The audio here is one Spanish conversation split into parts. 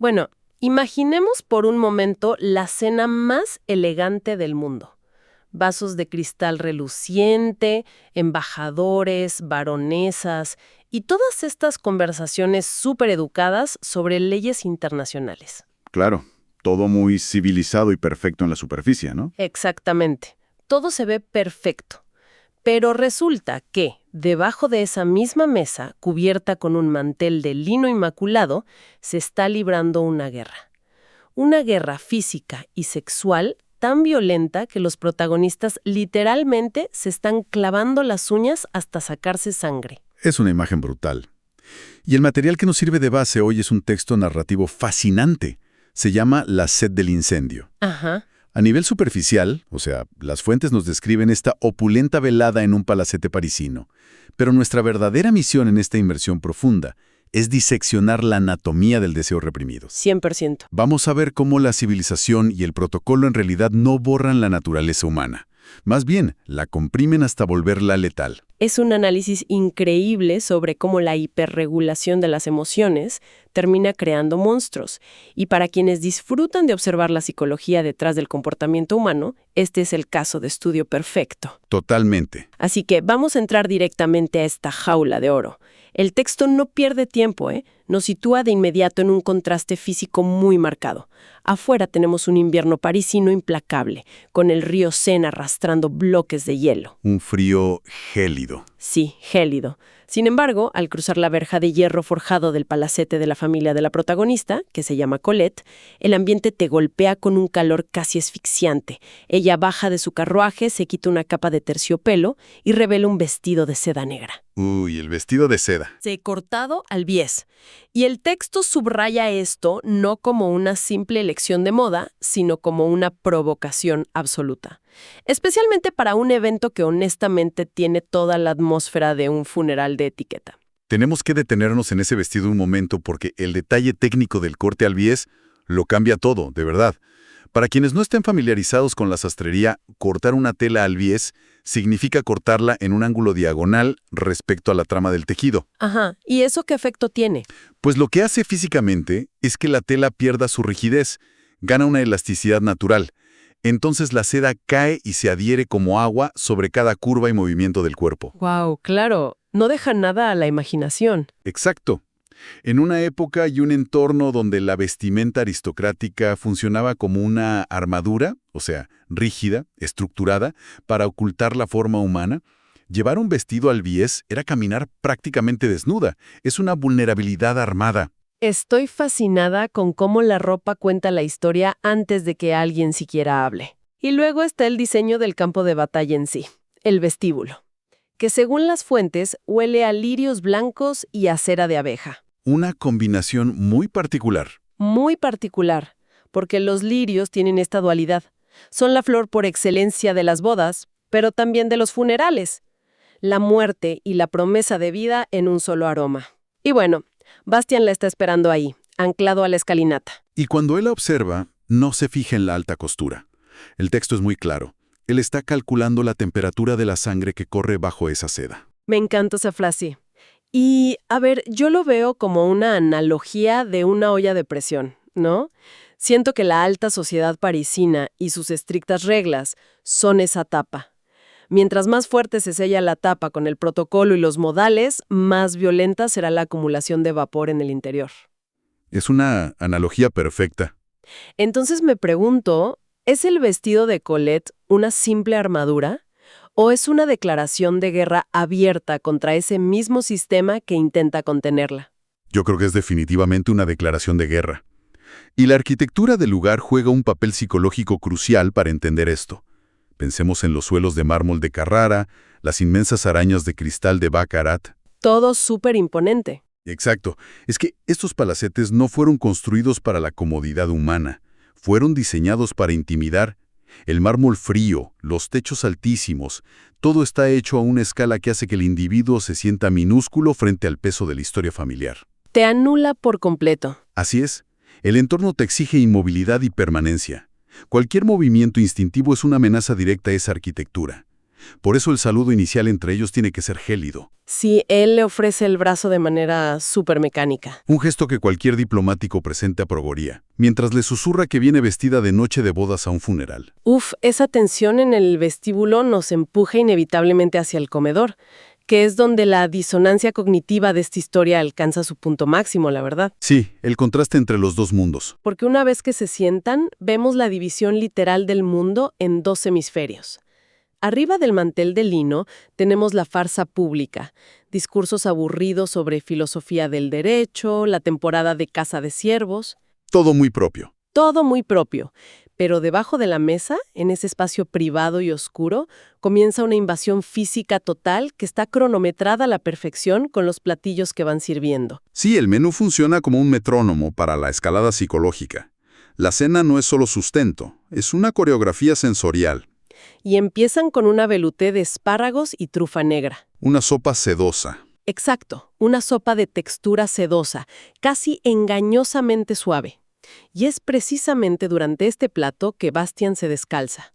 Bueno, imaginemos por un momento la cena más elegante del mundo. Vasos de cristal reluciente, embajadores, baronesas y todas estas conversaciones súper educadas sobre leyes internacionales. Claro, todo muy civilizado y perfecto en la superficie, ¿no? Exactamente. Todo se ve perfecto. Pero resulta que, debajo de esa misma mesa, cubierta con un mantel de lino inmaculado, se está librando una guerra. Una guerra física y sexual tan violenta que los protagonistas literalmente se están clavando las uñas hasta sacarse sangre. Es una imagen brutal. Y el material que nos sirve de base hoy es un texto narrativo fascinante. Se llama La sed del incendio. Ajá. A nivel superficial, o sea, las fuentes nos describen esta opulenta velada en un palacete parisino. Pero nuestra verdadera misión en esta inmersión profunda es diseccionar la anatomía del deseo reprimido. 100%. Vamos a ver cómo la civilización y el protocolo en realidad no borran la naturaleza humana. Más bien, la comprimen hasta volverla letal. Es un análisis increíble sobre cómo la hiperregulación de las emociones termina creando monstruos. Y para quienes disfrutan de observar la psicología detrás del comportamiento humano, este es el caso de estudio perfecto. Totalmente. Así que vamos a entrar directamente a esta jaula de oro. El texto no pierde tiempo, nos sitúa de inmediato en un contraste físico muy marcado. Afuera tenemos un invierno parisino implacable, con el río Sena arrastrando bloques de hielo. Un frío gélido. Sí, gélido. Sin embargo, al cruzar la verja de hierro forjado del palacete de la familia de la protagonista, que se llama Colette, el ambiente te golpea con un calor casi asfixiante. Ella baja de su carruaje, se quita una capa de terciopelo y revela un vestido de seda negra. Uy, el vestido de seda. Cortado al bies. Y el texto subraya esto no como una simple elección de moda, sino como una provocación absoluta. Especialmente para un evento que honestamente tiene toda la atmósfera de un funeral de etiqueta. Tenemos que detenernos en ese vestido un momento porque el detalle técnico del corte al bies lo cambia todo, de verdad. Para quienes no estén familiarizados con la sastrería, cortar una tela al bies significa cortarla en un ángulo diagonal respecto a la trama del tejido. Ajá, ¿y eso qué efecto tiene? Pues lo que hace físicamente es que la tela pierda su rigidez, gana una elasticidad natural. Entonces la seda cae y se adhiere como agua sobre cada curva y movimiento del cuerpo. ¡Wow! Claro, no deja nada a la imaginación. Exacto. En una época y un entorno donde la vestimenta aristocrática funcionaba como una armadura, o sea, rígida, estructurada, para ocultar la forma humana, llevar un vestido al bies era caminar prácticamente desnuda. Es una vulnerabilidad armada. Estoy fascinada con cómo la ropa cuenta la historia antes de que alguien siquiera hable. Y luego está el diseño del campo de batalla en sí, el vestíbulo, que según las fuentes huele a lirios blancos y a cera de abeja. Una combinación muy particular. Muy particular, porque los lirios tienen esta dualidad. Son la flor por excelencia de las bodas, pero también de los funerales. La muerte y la promesa de vida en un solo aroma. Y bueno, Bastian la está esperando ahí, anclado a la escalinata. Y cuando él la observa, no se fija en la alta costura. El texto es muy claro. Él está calculando la temperatura de la sangre que corre bajo esa seda. Me encanta esa frase. Y, a ver, yo lo veo como una analogía de una olla de presión, ¿no? Siento que la alta sociedad parisina y sus estrictas reglas son esa tapa. Mientras más fuerte se sella la tapa con el protocolo y los modales, más violenta será la acumulación de vapor en el interior. Es una analogía perfecta. Entonces me pregunto, ¿es el vestido de Colette una simple armadura? ¿O es una declaración de guerra abierta contra ese mismo sistema que intenta contenerla? Yo creo que es definitivamente una declaración de guerra. Y la arquitectura del lugar juega un papel psicológico crucial para entender esto. Pensemos en los suelos de mármol de Carrara, las inmensas arañas de cristal de Baccarat. Todo súper imponente. Exacto. Es que estos palacetes no fueron construidos para la comodidad humana. Fueron diseñados para intimidar. El mármol frío, los techos altísimos, todo está hecho a una escala que hace que el individuo se sienta minúsculo frente al peso de la historia familiar. Te anula por completo. Así es. El entorno te exige inmovilidad y permanencia. Cualquier movimiento instintivo es una amenaza directa a esa arquitectura. Por eso el saludo inicial entre ellos tiene que ser gélido. Sí, él le ofrece el brazo de manera súper mecánica. Un gesto que cualquier diplomático presente aprobaría, mientras le susurra que viene vestida de noche de bodas a un funeral. Uf, esa tensión en el vestíbulo nos empuja inevitablemente hacia el comedor, que es donde la disonancia cognitiva de esta historia alcanza su punto máximo, la verdad. Sí, el contraste entre los dos mundos. Porque una vez que se sientan, vemos la división literal del mundo en dos hemisferios. Arriba del mantel de lino tenemos la farsa pública, discursos aburridos sobre filosofía del derecho, la temporada de caza de ciervos. Todo muy propio. Todo muy propio. Pero debajo de la mesa, en ese espacio privado y oscuro, comienza una invasión física total que está cronometrada a la perfección con los platillos que van sirviendo. Sí, el menú funciona como un metrónomo para la escalada psicológica. La cena no es solo sustento, es una coreografía sensorial. Y empiezan con una velouté de espárragos y trufa negra. Una sopa sedosa. Exacto, una sopa de textura sedosa, casi engañosamente suave. Y es precisamente durante este plato que Bastian se descalza.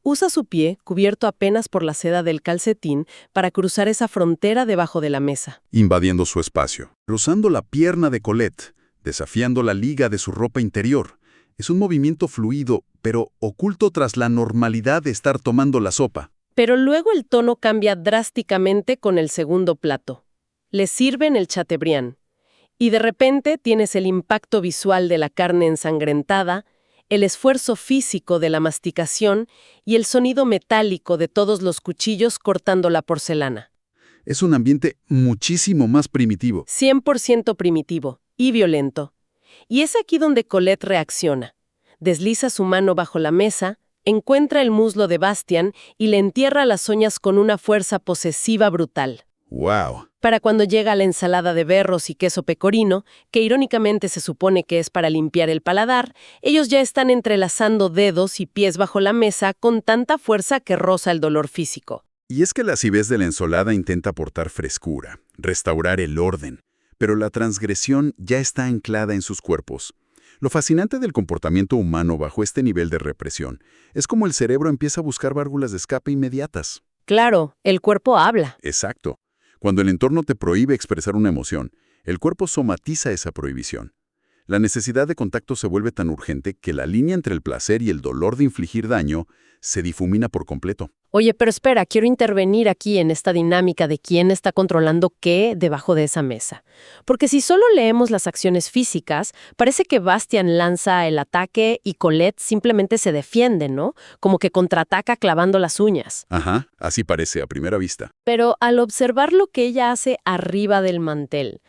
Usa su pie, cubierto apenas por la seda del calcetín, para cruzar esa frontera debajo de la mesa. Invadiendo su espacio. Rozando la pierna de Colette, desafiando la liga de su ropa interior. Es un movimiento fluido, pero oculto tras la normalidad de estar tomando la sopa. Pero luego el tono cambia drásticamente con el segundo plato. Le sirven el chateaubriand. Y de repente tienes el impacto visual de la carne ensangrentada, el esfuerzo físico de la masticación y el sonido metálico de todos los cuchillos cortando la porcelana. Es un ambiente muchísimo más primitivo. 100% primitivo y violento. Y es aquí donde Colette reacciona. Desliza su mano bajo la mesa, encuentra el muslo de Bastian y le entierra las uñas con una fuerza posesiva brutal. ¡Wow! Para cuando llega la ensalada de berros y queso pecorino, que irónicamente se supone que es para limpiar el paladar, ellos ya están entrelazando dedos y pies bajo la mesa con tanta fuerza que roza el dolor físico. Y es que la acidez de la ensalada intenta aportar frescura, restaurar el orden, pero la transgresión ya está anclada en sus cuerpos. Lo fascinante del comportamiento humano bajo este nivel de represión es como el cerebro empieza a buscar válvulas de escape inmediatas. Claro, el cuerpo habla. Exacto. Cuando el entorno te prohíbe expresar una emoción, el cuerpo somatiza esa prohibición. La necesidad de contacto se vuelve tan urgente que la línea entre el placer y el dolor de infligir daño se difumina por completo. Oye, pero espera, quiero intervenir aquí en esta dinámica de quién está controlando qué debajo de esa mesa. Porque si solo leemos las acciones físicas, parece que Bastian lanza el ataque y Colette simplemente se defiende, ¿no? Como que contraataca clavando las uñas. Ajá, así parece a primera vista. Pero al observar lo que ella hace arriba del mantel,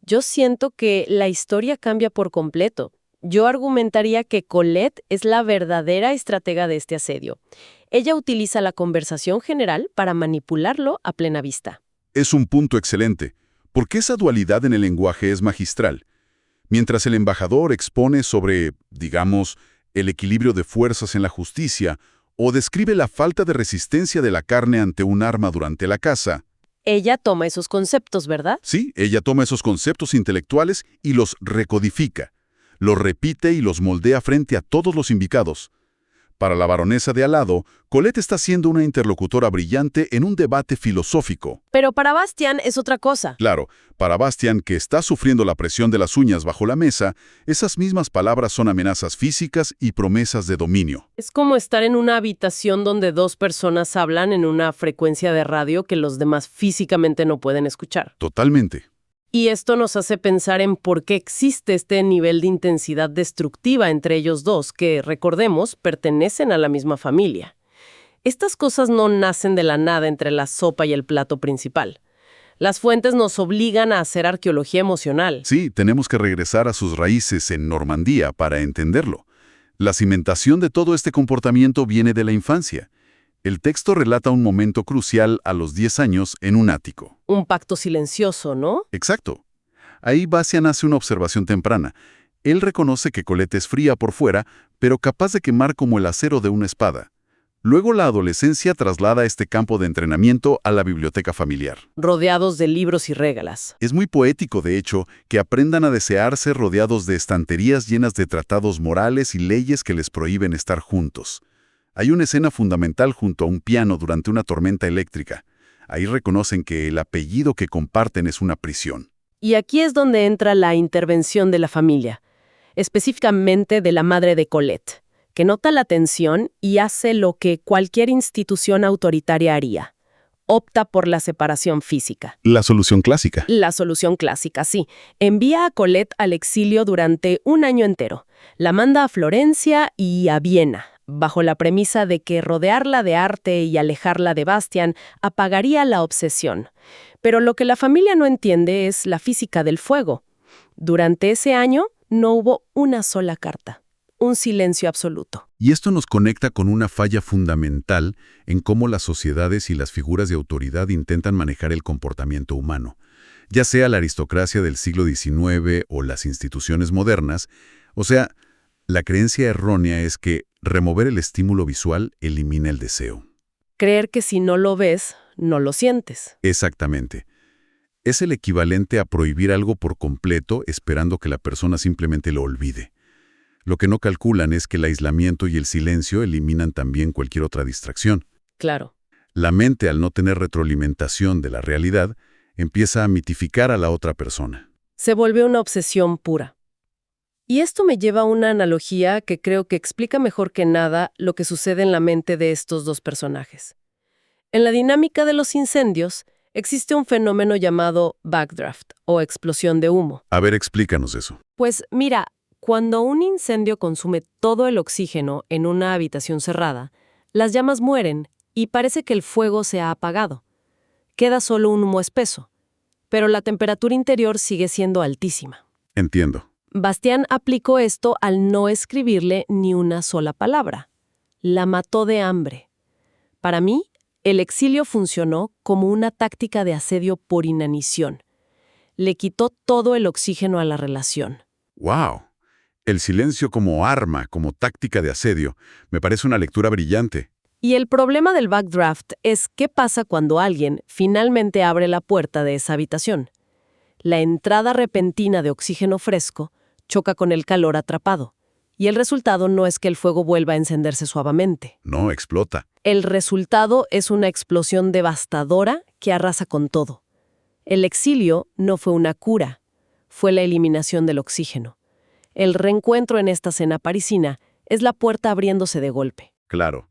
yo siento que la historia cambia por completo. Yo argumentaría que Colette es la verdadera estratega de este asedio. Ella utiliza la conversación general para manipularlo a plena vista. Es un punto excelente, porque esa dualidad en el lenguaje es magistral. Mientras el embajador expone sobre, digamos, el equilibrio de fuerzas en la justicia o describe la falta de resistencia de la carne ante un arma durante la caza. Ella toma esos conceptos, ¿verdad? Sí, ella toma esos conceptos intelectuales y los recodifica. Los repite y los moldea frente a todos los invitados. Para la baronesa de al lado, Colette está siendo una interlocutora brillante en un debate filosófico. Pero para Bastian es otra cosa. Claro, para Bastian, que está sufriendo la presión de las uñas bajo la mesa, esas mismas palabras son amenazas físicas y promesas de dominio. Es como estar en una habitación donde dos personas hablan en una frecuencia de radio que los demás físicamente no pueden escuchar. Totalmente. Y esto nos hace pensar en por qué existe este nivel de intensidad destructiva entre ellos dos, que, recordemos, pertenecen a la misma familia. Estas cosas no nacen de la nada entre la sopa y el plato principal. Las fuentes nos obligan a hacer arqueología emocional. Sí, tenemos que regresar a sus raíces en Normandía para entenderlo. La cimentación de todo este comportamiento viene de la infancia. El texto relata un momento crucial a los 10 años en un ático. Un pacto silencioso, ¿no? Exacto. Ahí Bastian hace una observación temprana. Él reconoce que Colette es fría por fuera, pero capaz de quemar como el acero de una espada. Luego la adolescencia traslada este campo de entrenamiento a la biblioteca familiar. Rodeados de libros y regalas. Es muy poético, de hecho, que aprendan a desearse rodeados de estanterías llenas de tratados morales y leyes que les prohíben estar juntos. Hay una escena fundamental junto a un piano durante una tormenta eléctrica. Ahí reconocen que el apellido que comparten es una prisión. Y aquí es donde entra la intervención de la familia, específicamente de la madre de Colette, que nota la tensión y hace lo que cualquier institución autoritaria haría. Opta por la separación física. La solución clásica. La solución clásica, sí. Envía a Colette al exilio durante un año entero. La manda a Florencia y a Viena, bajo la premisa de que rodearla de arte y alejarla de Bastian apagaría la obsesión. Pero lo que la familia no entiende es la física del fuego. Durante ese año no hubo una sola carta. Un silencio absoluto. Y esto nos conecta con una falla fundamental en cómo las sociedades y las figuras de autoridad intentan manejar el comportamiento humano. Ya sea la aristocracia del siglo XIX o las instituciones modernas, o sea, la creencia errónea es que remover el estímulo visual elimina el deseo. Creer que si no lo ves, no lo sientes. Exactamente. Es el equivalente a prohibir algo por completo esperando que la persona simplemente lo olvide. Lo que no calculan es que el aislamiento y el silencio eliminan también cualquier otra distracción. Claro. La mente, al no tener retroalimentación de la realidad, empieza a mitificar a la otra persona. Se vuelve una obsesión pura. Y esto me lleva a una analogía que creo que explica mejor que nada lo que sucede en la mente de estos dos personajes. En la dinámica de los incendios, existe un fenómeno llamado backdraft, o explosión de humo. A ver, explícanos eso. Pues mira, cuando un incendio consume todo el oxígeno en una habitación cerrada, las llamas mueren y parece que el fuego se ha apagado. Queda solo un humo espeso, pero la temperatura interior sigue siendo altísima. Entiendo. Bastián aplicó esto al no escribirle ni una sola palabra. La mató de hambre. Para mí, el exilio funcionó como una táctica de asedio por inanición. Le quitó todo el oxígeno a la relación. ¡Wow! El silencio como arma, como táctica de asedio, me parece una lectura brillante. Y el problema del backdraft es qué pasa cuando alguien finalmente abre la puerta de esa habitación. La entrada repentina de oxígeno fresco choca con el calor atrapado, y el resultado no es que el fuego vuelva a encenderse suavemente. No, explota. El resultado es una explosión devastadora que arrasa con todo. El exilio no fue una cura, fue la eliminación del oxígeno. El reencuentro en esta cena parisina es la puerta abriéndose de golpe. Claro.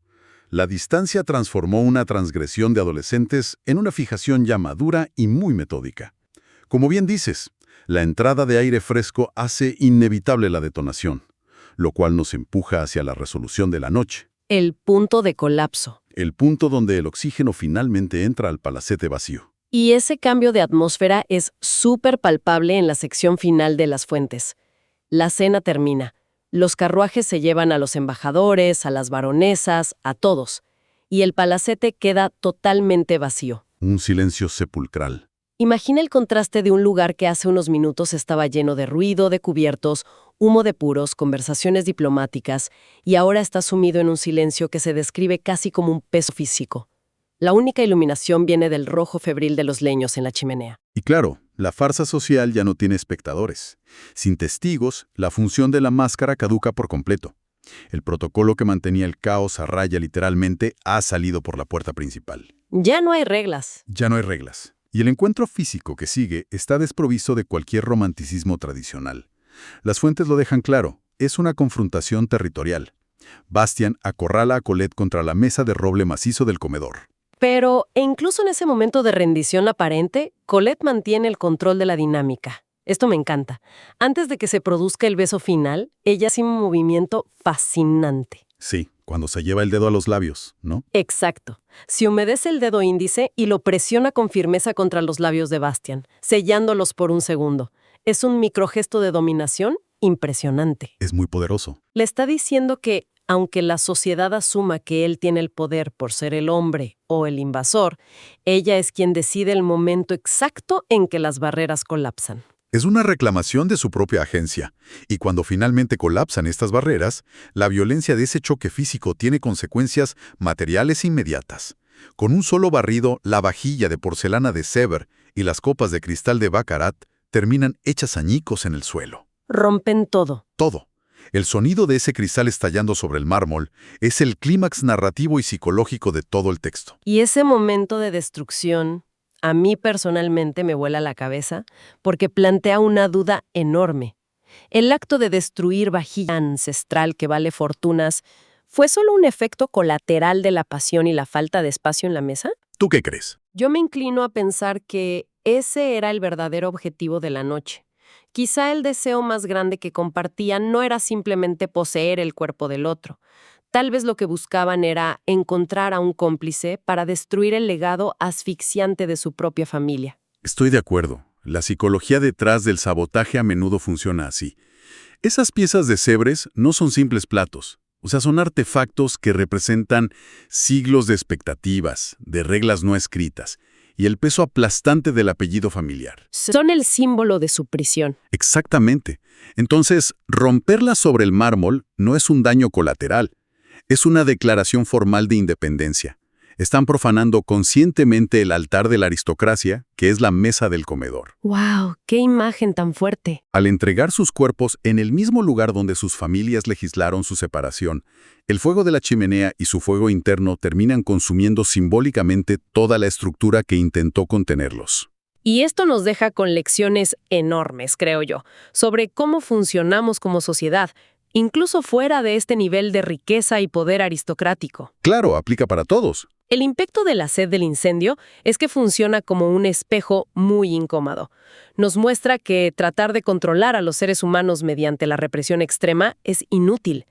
La distancia transformó una transgresión de adolescentes en una fijación ya madura y muy metódica. Como bien dices, la entrada de aire fresco hace inevitable la detonación, lo cual nos empuja hacia la resolución de la noche. El punto de colapso. El punto donde el oxígeno finalmente entra al palacete vacío. Y ese cambio de atmósfera es súper palpable en la sección final de Las Fuentes. La cena termina. Los carruajes se llevan a los embajadores, a las baronesas, a todos. Y el palacete queda totalmente vacío. Un silencio sepulcral. Imagina el contraste de un lugar que hace unos minutos estaba lleno de ruido, de cubiertos, humo de puros, conversaciones diplomáticas, y ahora está sumido en un silencio que se describe casi como un peso físico. La única iluminación viene del rojo febril de los leños en la chimenea. Y claro, la farsa social ya no tiene espectadores. Sin testigos, la función de la máscara caduca por completo. El protocolo que mantenía el caos a raya literalmente ha salido por la puerta principal. Ya no hay reglas. Ya no hay reglas. Y el encuentro físico que sigue está desprovisto de cualquier romanticismo tradicional. Las fuentes lo dejan claro, es una confrontación territorial. Bastian acorrala a Colette contra la mesa de roble macizo del comedor. Pero, incluso en ese momento de rendición aparente, Colette mantiene el control de la dinámica. Esto me encanta. Antes de que se produzca el beso final, ella hace un movimiento fascinante. Sí, cuando se lleva el dedo a los labios, ¿no? Exacto. Se humedece el dedo índice y lo presiona con firmeza contra los labios de Bastian, sellándolos por un segundo. Es un microgesto de dominación impresionante. Es muy poderoso. Le está diciendo que, aunque la sociedad asuma que él tiene el poder por ser el hombre o el invasor, ella es quien decide el momento exacto en que las barreras colapsan. Es una reclamación de su propia agencia, y cuando finalmente colapsan estas barreras, la violencia de ese choque físico tiene consecuencias materiales inmediatas. Con un solo barrido, la vajilla de porcelana de Sèvres y las copas de cristal de Baccarat terminan hechas añicos en el suelo. Rompen todo. Todo. El sonido de ese cristal estallando sobre el mármol es el clímax narrativo y psicológico de todo el texto. Y ese momento de destrucción, a mí personalmente me vuela la cabeza porque plantea una duda enorme. ¿El acto de destruir vajilla ancestral que vale fortunas fue solo un efecto colateral de la pasión y la falta de espacio en la mesa? ¿Tú qué crees? Yo me inclino a pensar que ese era el verdadero objetivo de la noche. Quizá el deseo más grande que compartían no era simplemente poseer el cuerpo del otro. Tal vez lo que buscaban era encontrar a un cómplice para destruir el legado asfixiante de su propia familia. Estoy de acuerdo. La psicología detrás del sabotaje a menudo funciona así. Esas piezas de Sébres no son simples platos. O sea, son artefactos que representan siglos de expectativas, de reglas no escritas, y el peso aplastante del apellido familiar. Son el símbolo de su prisión. Exactamente. Entonces, romperlas sobre el mármol no es un daño colateral, es una declaración formal de independencia. Están profanando conscientemente el altar de la aristocracia, que es la mesa del comedor. ¡Wow! ¡Qué imagen tan fuerte! Al entregar sus cuerpos en el mismo lugar donde sus familias legislaron su separación, el fuego de la chimenea y su fuego interno terminan consumiendo simbólicamente toda la estructura que intentó contenerlos. Y esto nos deja con lecciones enormes, creo yo, sobre cómo funcionamos como sociedad, incluso fuera de este nivel de riqueza y poder aristocrático. Claro, aplica para todos. El impacto de la sed del incendio es que funciona como un espejo muy incómodo. Nos muestra que tratar de controlar a los seres humanos mediante la represión extrema es inútil.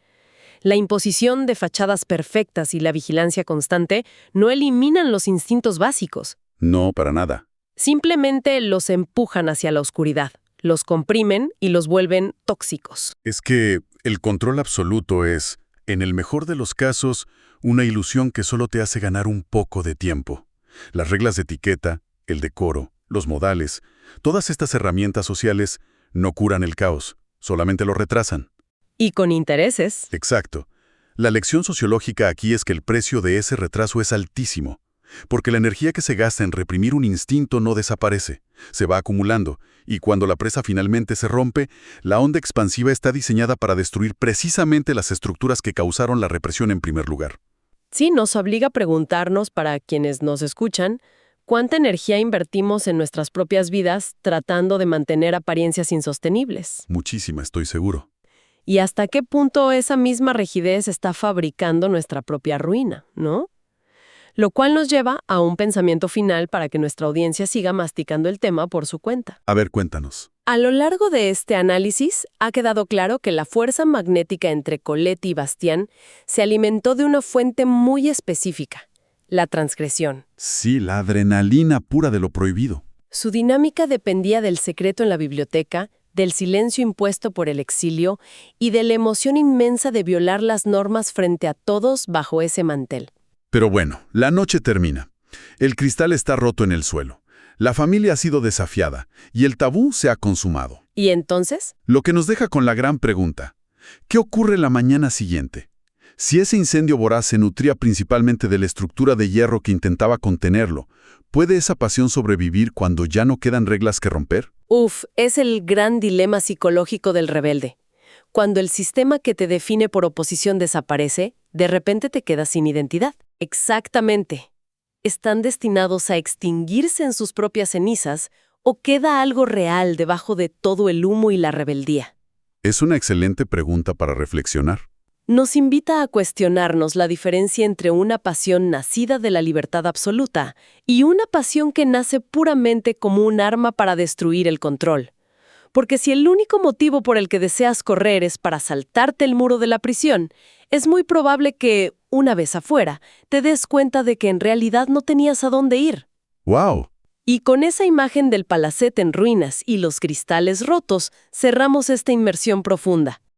La imposición de fachadas perfectas y la vigilancia constante no eliminan los instintos básicos. No, para nada. Simplemente los empujan hacia la oscuridad, los comprimen y los vuelven tóxicos. Es que el control absoluto es, en el mejor de los casos, una ilusión que solo te hace ganar un poco de tiempo. Las reglas de etiqueta, el decoro, los modales, todas estas herramientas sociales no curan el caos, solamente lo retrasan. Y con intereses. Exacto. La lección sociológica aquí es que el precio de ese retraso es altísimo, porque la energía que se gasta en reprimir un instinto no desaparece, se va acumulando, y cuando la presa finalmente se rompe, la onda expansiva está diseñada para destruir precisamente las estructuras que causaron la represión en primer lugar. Sí, nos obliga a preguntarnos, para quienes nos escuchan, ¿cuánta energía invertimos en nuestras propias vidas tratando de mantener apariencias insostenibles? Muchísima, estoy seguro. ¿Y hasta qué punto esa misma rigidez está fabricando nuestra propia ruina, no? Lo cual nos lleva a un pensamiento final para que nuestra audiencia siga masticando el tema por su cuenta. A ver, cuéntanos. A lo largo de este análisis, ha quedado claro que la fuerza magnética entre Colette y Bastien se alimentó de una fuente muy específica, la transgresión. Sí, la adrenalina pura de lo prohibido. Su dinámica dependía del secreto en la biblioteca, del silencio impuesto por el exilio y de la emoción inmensa de violar las normas frente a todos bajo ese mantel. Pero bueno, la noche termina. El cristal está roto en el suelo. La familia ha sido desafiada y el tabú se ha consumado. ¿Y entonces? Lo que nos deja con la gran pregunta: ¿qué ocurre la mañana siguiente? Si ese incendio voraz se nutría principalmente de la estructura de hierro que intentaba contenerlo, ¿puede esa pasión sobrevivir cuando ya no quedan reglas que romper? Es el gran dilema psicológico del rebelde. Cuando el sistema que te define por oposición desaparece, de repente te quedas sin identidad. Exactamente. ¿Están destinados a extinguirse en sus propias cenizas o queda algo real debajo de todo el humo y la rebeldía? Es una excelente pregunta para reflexionar. Nos invita a cuestionarnos la diferencia entre una pasión nacida de la libertad absoluta y una pasión que nace puramente como un arma para destruir el control. Porque si el único motivo por el que deseas correr es para saltarte el muro de la prisión, es muy probable que, una vez afuera, te des cuenta de que en realidad no tenías a dónde ir. ¡Wow! Y con esa imagen del palacete en ruinas y los cristales rotos, cerramos esta inmersión profunda.